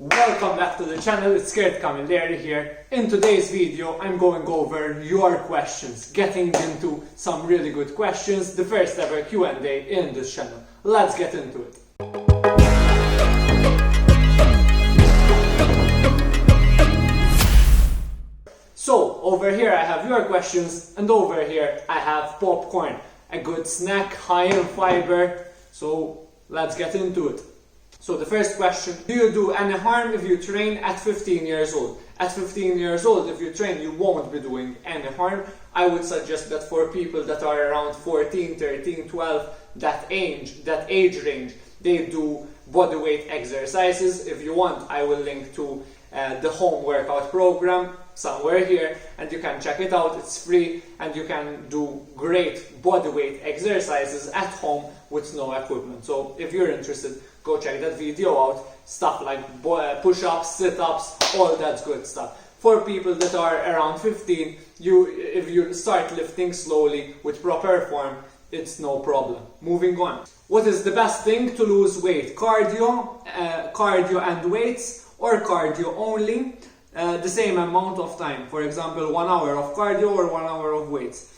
Welcome back to the channel, it's Calorie here. In today's video I'm going over your questions, getting into some really good questions, the first ever Q&A in this channel. Let's get into it. So over here I have your questions and over here I have popcorn, a good snack high in fiber, so let's get into it. So the first question, do you do any harm if you train at 15 years old? At 15 years old, if you train, you won't be doing any harm. I would suggest that for people that are around 14, 13, 12, that age range, they do bodyweight exercises. If you want, I will link to the home workout program somewhere here and you can check it out. It's free and you can do great bodyweight exercises at home with no equipment. So if you're interested, go check that video out. Stuff like push-ups, sit-ups, all that good stuff. For people that are around 15, if you start lifting slowly with proper form, it's no problem. Moving on. What is the best thing to lose weight? Cardio and weights, or cardio only? The same amount of time. For example, 1 hour of cardio or 1 hour of weights.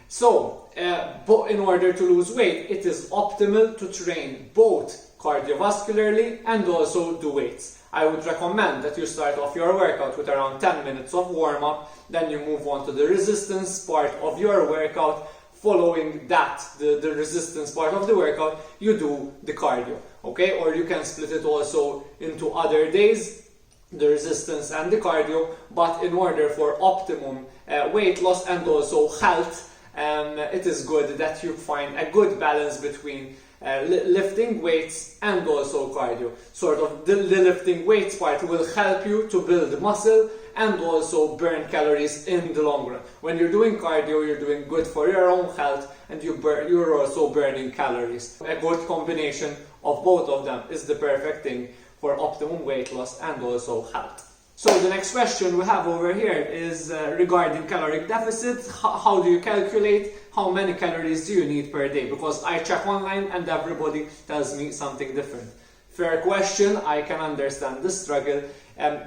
So, in order to lose weight, it is optimal to train both cardiovascularly and also do weights. I would recommend that you start off your workout with around 10 minutes of warm-up, then you move on to the resistance part of your workout. Following that, the resistance part of the workout, you do the cardio, okay? Or you can split it also into other days, the resistance and the cardio, but in order for optimum weight loss and also health, it is good that you find a good balance between lifting weights and also cardio. Sort of the lifting weights part will help you to build muscle and also burn calories in the long run. When you're doing cardio, you're doing good for your own health and you're also burning calories. A good combination of both of them is the perfect thing for optimum weight loss and also health. So the next question we have over here is regarding caloric deficit. How do you calculate how many calories do you need per day? Because I check online and everybody tells me something different. Fair question, I can understand the struggle.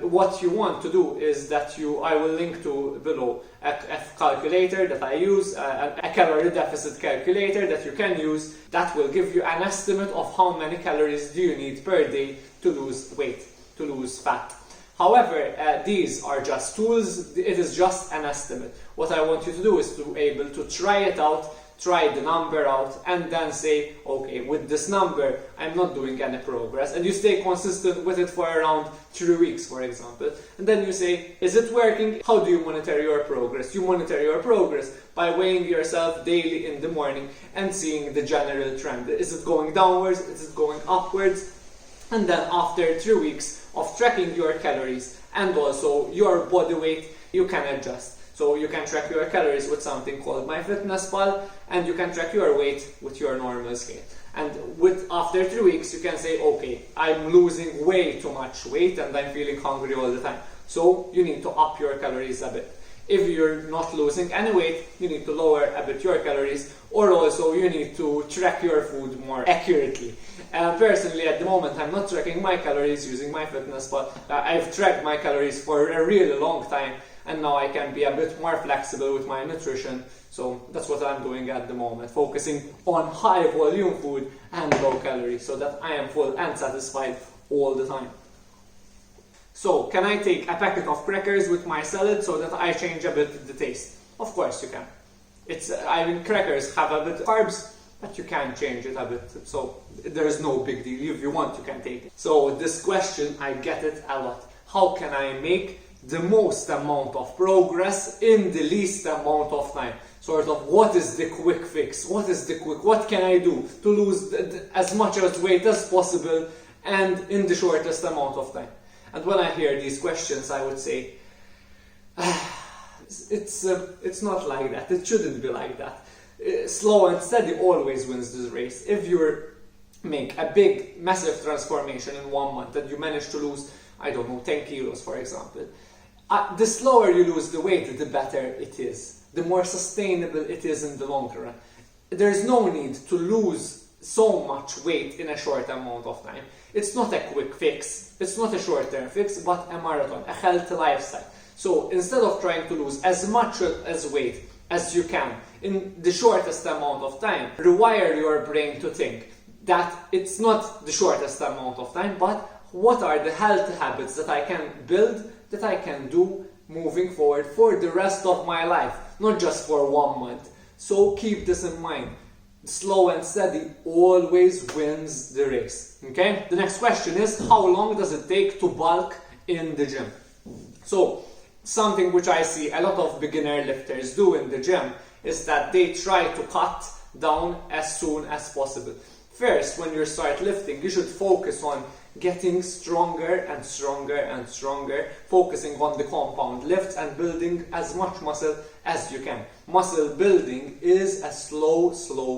What you want to do is that I will link to below a calculator that I use, a calorie deficit calculator that you can use that will give you an estimate of how many calories do you need per day to lose weight, to lose fat. However, these are just tools, it is just an estimate. What I want you to do is to be able to try it out, try the number out, and then say, okay, with this number, I'm not doing any progress. And you stay consistent with it for around 3 weeks, for example. And then you say, is it working? How do you monitor your progress? You monitor your progress by weighing yourself daily in the morning and seeing the general trend. Is it going downwards? Is it going upwards? And then after 3 weeks of tracking your calories and also your body weight, you can adjust. So you can track your calories with something called MyFitnessPal and you can track your weight with your normal scale. And after 3 weeks you can say, okay, I'm losing way too much weight and I'm feeling hungry all the time. So you need to up your calories a bit. If you're not losing any weight, you need to lower a bit your calories, or also you need to track your food more accurately. Personally, at the moment, I'm not tracking my calories using MyFitnessPal. I've tracked my calories for a really long time, and now I can be a bit more flexible with my nutrition. So that's what I'm doing at the moment, focusing on high volume food and low calories, so that I am full and satisfied all the time. So, can I take a packet of crackers with my salad so that I change a bit the taste? Of course you can. Crackers have a bit of carbs, but you can change it a bit. So, there is no big deal. If you want, you can take it. So, this question, I get it a lot. How can I make the most amount of progress in the least amount of time? Sort of, what is the quick fix? What can I do to lose as much weight as possible and in the shortest amount of time? And when I hear these questions, I would say, it's not like that. It shouldn't be like that. Slow and steady always wins this race. If you make a big, massive transformation in 1 month and you manage to lose, I don't know, 10 kilos, for example, the slower you lose the weight, the better it is. The more sustainable it is in the long run. There's no need to lose so much weight in a short amount of time. It's not a quick fix, it's not a short-term fix, but a marathon, a healthy lifestyle. So instead of trying to lose as much as weight as you can in the shortest amount of time, rewire your brain to think that it's not the shortest amount of time, but what are the healthy habits that I can build, that I can do moving forward for the rest of my life, not just for 1 month. So keep this in mind. Slow and steady always wins the race. Okay? The next question is, how long does it take to bulk in the gym? So something which I see a lot of beginner lifters do in the gym is that they try to cut down as soon as possible. First, when you start lifting, you should focus on getting stronger and stronger and stronger, focusing on the compound lifts and building as much muscle as you can. Muscle building is a slow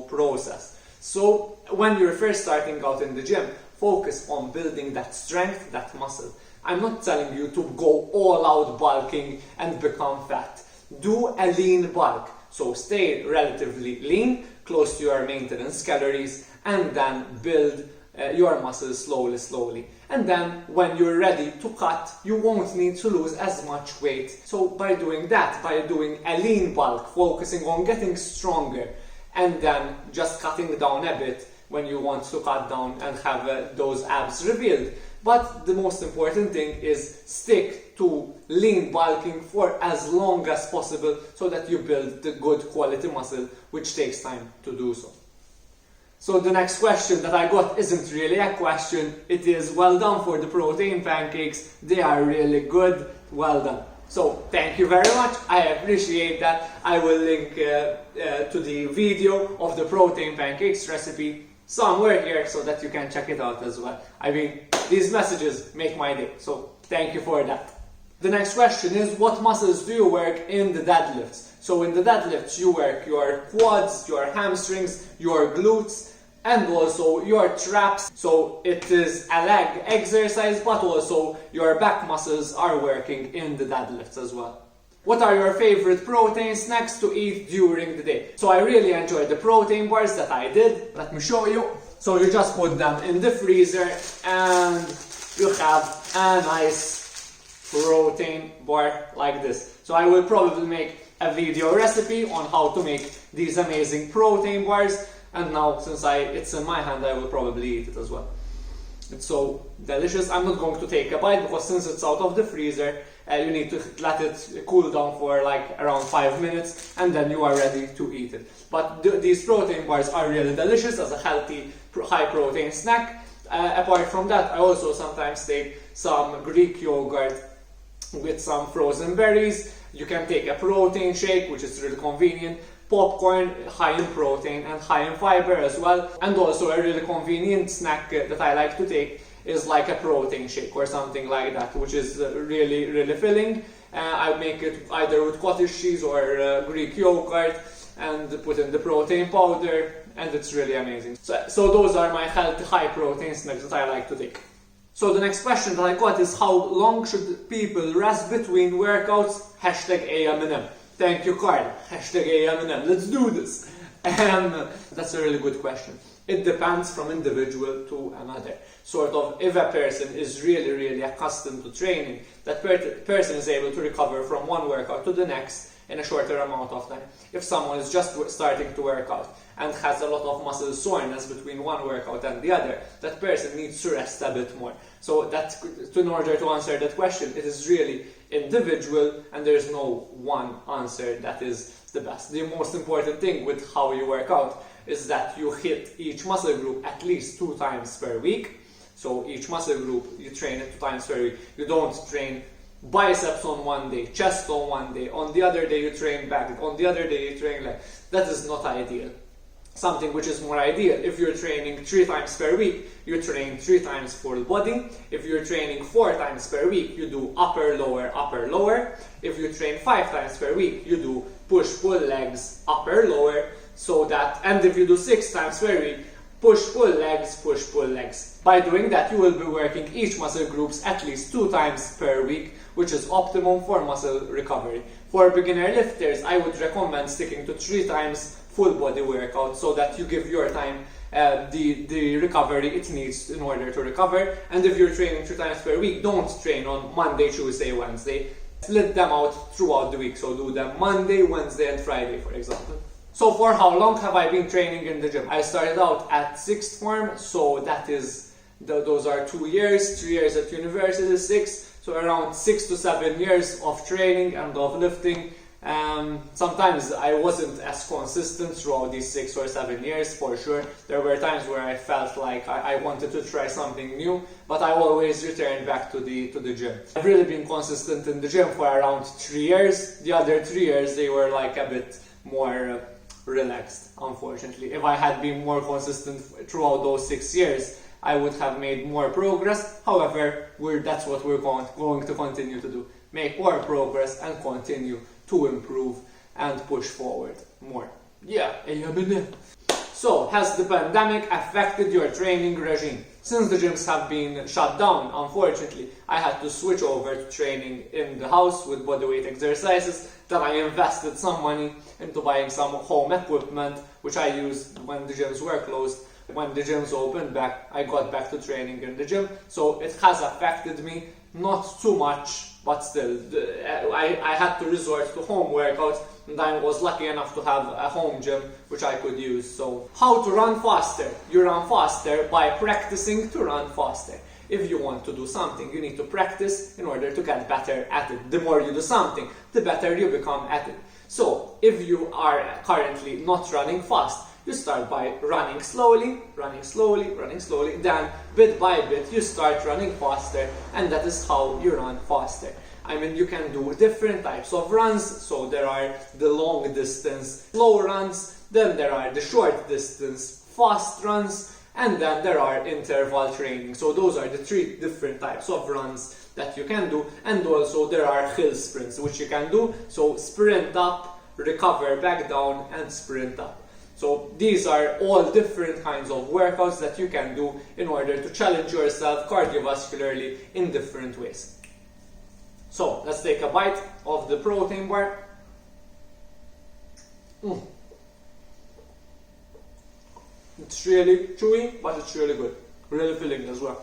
process. So when you're first starting out in the gym, focus on building that strength, that muscle. I'm not telling you to go all out bulking and become fat. Do a lean bulk. So stay relatively lean, close to your maintenance calories, and then build your muscles slowly. And then when you're ready to cut, you won't need to lose as much weight. So by doing that, by doing a lean bulk, focusing on getting stronger, and then just cutting down a bit when you want to cut down and have those abs revealed. But the most important thing is stick to lean bulking for as long as possible so that you build the good quality muscle, which takes time to do so. So the next question that I got isn't really a question, it is well done for the protein pancakes, they are really good, well done. So thank you very much, I appreciate that. I will link to the video of the protein pancakes recipe somewhere here so that you can check it out as well. I mean, these messages make my day, so thank you for that. The next question is, what muscles do you work in the deadlifts? So in the deadlifts you work your quads, your hamstrings, your glutes, and also your traps. So it is a leg exercise, but also your back muscles are working in the deadlifts as well. What are your favorite protein snacks to eat during the day? So I really enjoyed the protein bars that I did. Let me show you. So you just put them in the freezer and you have a nice protein bar like this. So I will probably make a video recipe on how to make these amazing protein bars, and now since it's in my hand, I will probably eat it as well. It's so delicious. I'm not going to take a bite because since it's out of the freezer, you need to let it cool down for like around 5 minutes and then you are ready to eat it. But these protein bars are really delicious as a healthy high protein snack. Apart from that, I also sometimes take some Greek yogurt with some frozen berries. You can take a protein shake, which is really convenient. Popcorn, high in protein and high in fiber as well. And also a really convenient snack that I like to take is like a protein shake or something like that, which is really filling. I make it either with cottage cheese or Greek yogurt and put in the protein powder, and it's really amazing. So those are my healthy high protein snacks that I like to take. So the next question that I got is, how long should people rest between workouts? #AMNM. Thank you, Carl. #AMNM. Let's do this. That's a really good question. It depends from individual to another. Sort of, if a person is really accustomed to training, that person is able to recover from one workout to the next in a shorter amount of time. If someone is just starting to work out and has a lot of muscle soreness between one workout and the other, that person needs to rest a bit more. So that, in order to answer that question, it is really individual and there's no one answer that is the best. The most important thing with how you work out is that you hit each muscle group at least 2 times per week. So each muscle group, you train it 2 times per week. You don't train biceps on one day, chest on one day, on the other day you train back, on the other day you train leg. That is not ideal. Something which is more ideal, if you're training 3 times per week, you train 3 times full body. If you're training 4 times per week, you do upper, lower. If you train 5 times per week, you do push, pull legs, upper, lower. So that, and if you do 6 times per week, Push-pull legs, push-pull legs. By doing that, you will be working each muscle groups at least 2 times per week, which is optimum for muscle recovery. For beginner lifters, I would recommend sticking to 3 times full body workout so that you give your time the recovery it needs in order to recover. And if you're training 3 times per week, don't train on Monday, Tuesday, Wednesday. Split them out throughout the week, so do them Monday, Wednesday and Friday, for example. So for how long have I been training in the gym? I started out at 6th form, so that is, those are 2 years, 3 years at university, 6, so around 6 to 7 years of training and of lifting. Sometimes I wasn't as consistent throughout these 6 or 7 years, for sure. There were times where I felt like I wanted to try something new, but I always returned back to the gym. I've really been consistent in the gym for around 3 years. The other 3 years they were like a bit more relaxed, unfortunately. If I had been more consistent throughout those 6 years, I would have made more progress. However, that's what we're going to continue to do. Make more progress and continue to improve and push forward more. Yeah. So, has the pandemic affected your training regime? Since the gyms have been shut down, unfortunately, I had to switch over to training in the house with bodyweight exercises. Then I invested some money into buying some home equipment, which I used when the gyms were closed. When the gyms opened back, I got back to training in the gym. So it has affected me, not too much, but still, I had to resort to home workouts, and I was lucky enough to have a home gym which I could use. So, how to run faster? You run faster by practicing to run faster. If you want to do something, you need to practice in order to get better at it. The more you do something, the better you become at it. So, if you are currently not running fast, you start by running slowly, then bit by bit you start running faster, and that is how you run faster. I mean, you can do different types of runs, so there are the long distance slow runs, then there are the short distance fast runs, and then there are interval training. So those are the 3 different types of runs that you can do, and also there are hill sprints which you can do, so sprint up, recover back down and sprint up. So these are all different kinds of workouts that you can do in order to challenge yourself cardiovascularly in different ways. So let's take a bite of the protein bar. It's really chewy, but it's really good. Really filling as well.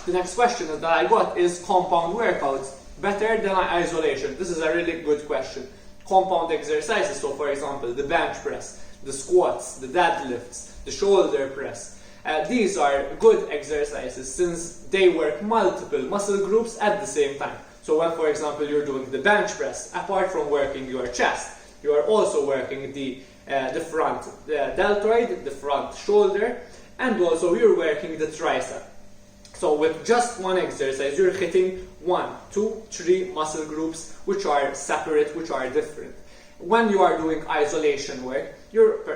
The next question that I got is compound workouts better than isolation? This is a really good question. Compound exercises, so for example the bench press, the squats, the deadlifts, the shoulder press, these are good exercises since they work multiple muscle groups at the same time. So when, for example, you're doing the bench press, apart from working your chest, you are also working the front deltoid, the front shoulder, and also you're working the tricep. So with just one exercise, you're hitting 1, 2, 3 muscle groups which are separate, which are different. When you are doing isolation work,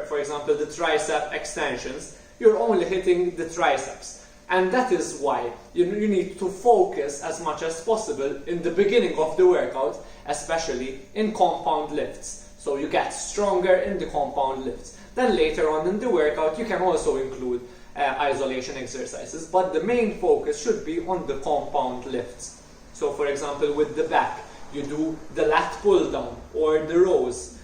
for example, the tricep extensions, you're only hitting the triceps. And that is why you need to focus as much as possible in the beginning of the workout, especially in compound lifts. So you get stronger in the compound lifts. Then later on in the workout, you can also include isolation exercises, but the main focus should be on the compound lifts. So for example, with the back, you do the lat pull down or the rows,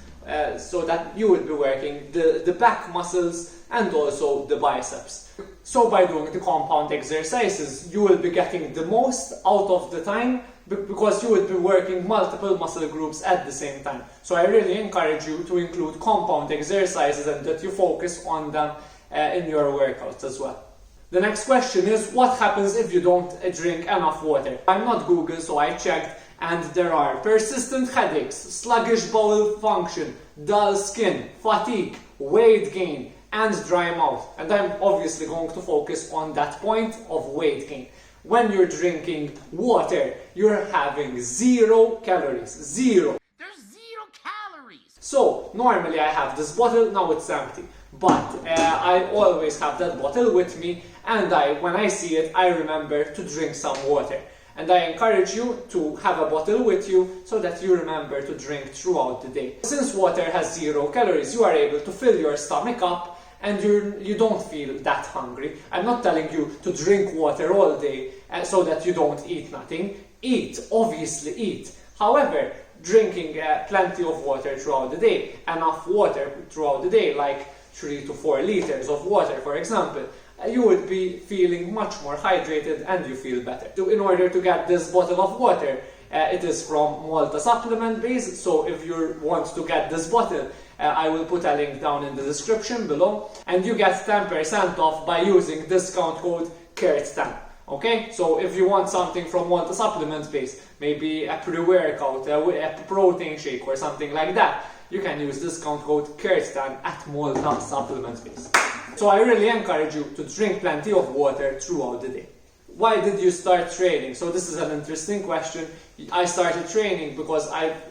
so that you will be working the back muscles and also the biceps. So by doing the compound exercises, you will be getting the most out of the time because you will be working multiple muscle groups at the same time. So I really encourage you to include compound exercises and that you focus on them in your workouts as well. The next question is, what happens if you don't drink enough water? I'm not Google, so I checked, and there are persistent headaches, sluggish bowel function, dull skin, fatigue, weight gain, and dry mouth. And I'm obviously going to focus on that point of weight gain. When you're drinking water, you're having 0 calories. 0. There's 0 calories. So, normally I have this bottle, now it's empty. But I always have that bottle with me, and when I see it, I remember to drink some water. And I encourage you to have a bottle with you so that you remember to drink throughout the day. Since water has 0 calories, you are able to fill your stomach up and you don't feel that hungry. I'm not telling you to drink water all day so that you don't eat nothing. Eat, obviously eat. However, drinking plenty of water throughout the day, enough water throughout the day, like 3 to 4 liters of water, for example, you would be feeling much more hydrated and you feel better. So in order to get this bottle of water, it is from Malta supplement base, so if you want to get this bottle, I will put a link down in the description below, and you get 10% off by using discount code KURT10. Okay, so if you want something from Malta supplement base, maybe a pre-workout, a protein shake or something like that, you can use discount code KURT10 at Malta supplement base. So I really encourage you to drink plenty of water throughout the day. Why did you start training? So this is an interesting question. I started training because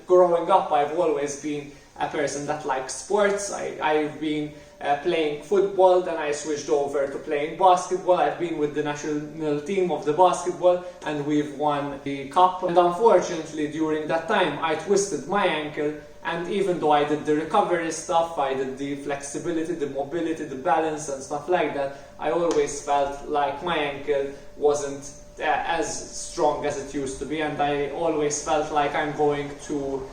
growing up, I've always been a person that likes sports. I've been playing football, then I switched over to playing basketball. I've been with the national team of the basketball and we've won the cup. And unfortunately, during that time, I twisted my ankle, and even though I did the recovery stuff, I did the flexibility, the mobility, the balance and stuff like that, I always felt like my ankle wasn't as strong as it used to be, and I always felt like I'm going to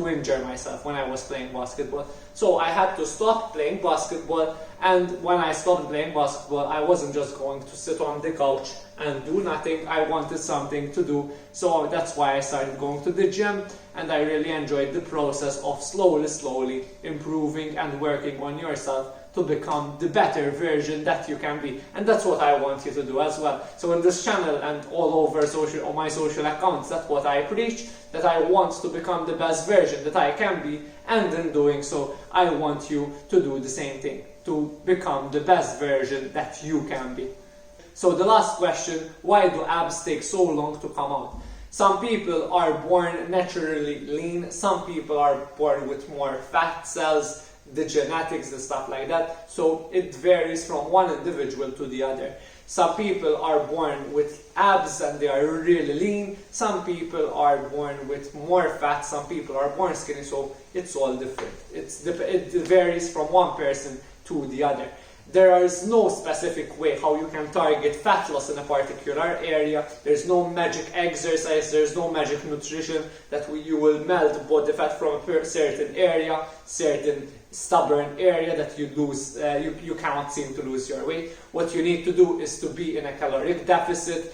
injure myself when I was playing basketball. So I had to stop playing basketball, and when I stopped playing basketball, I wasn't just going to sit on the couch and do nothing. I wanted something to do, so that's why I started going to the gym, and I really enjoyed the process of slowly improving and working on yourself to become the better version that you can be. And that's what I want you to do as well. So in this channel and all over on my social accounts, that's what I preach, that I want to become the best version that I can be, and in doing so, I want you to do the same thing, to become the best version that you can be. So the last question, why do abs take so long to come out? Some people are born naturally lean, some people are born with more fat cells, the genetics, the stuff like that, so it varies from one individual to the other. Some people are born with abs and they are really lean, some people are born with more fat, some people are born skinny, so it's all different. It varies from one person to the other. There is no specific way how you can target fat loss in a particular area. There's no magic exercise, there's no magic nutrition that you will melt body fat from a certain area, certain stubborn area that you lose, you cannot seem to lose your weight. What you need to do is to be in a caloric deficit,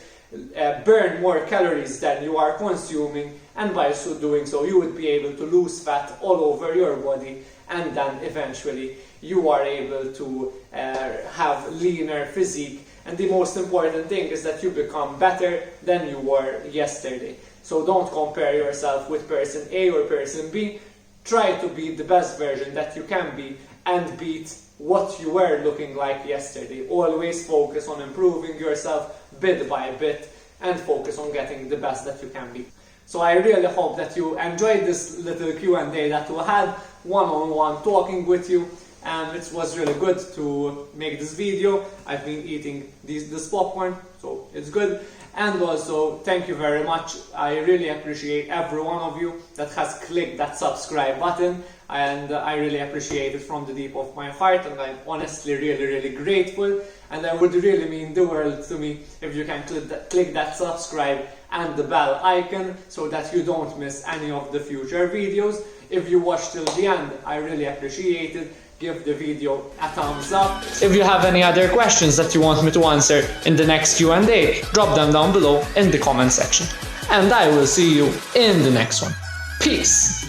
burn more calories than you are consuming, and by so doing so you would be able to lose fat all over your body, and then eventually you are able to have leaner physique. And the most important thing is that you become better than you were yesterday. So don't compare yourself with person A or person B. Try to be the best version that you can be and beat what you were looking like yesterday. Always focus on improving yourself bit by bit and focus on getting the best that you can be. So I really hope that you enjoyed this little Q&A that we had, one-on-one talking with you, and it was really good to make this video. I've been eating this popcorn, so it's good. And also, thank you very much. I really appreciate every one of you that has clicked that subscribe button, and I really appreciate it from the deep of my heart, and I'm honestly really grateful, and it would really mean the world to me if you can click that subscribe and the bell icon so that you don't miss any of the future videos. If you watched till the end, I really appreciate it. Give the video a thumbs up. If you have any other questions that you want me to answer in the next Q&A, drop them down below in the comment section. And I will see you in the next one. Peace!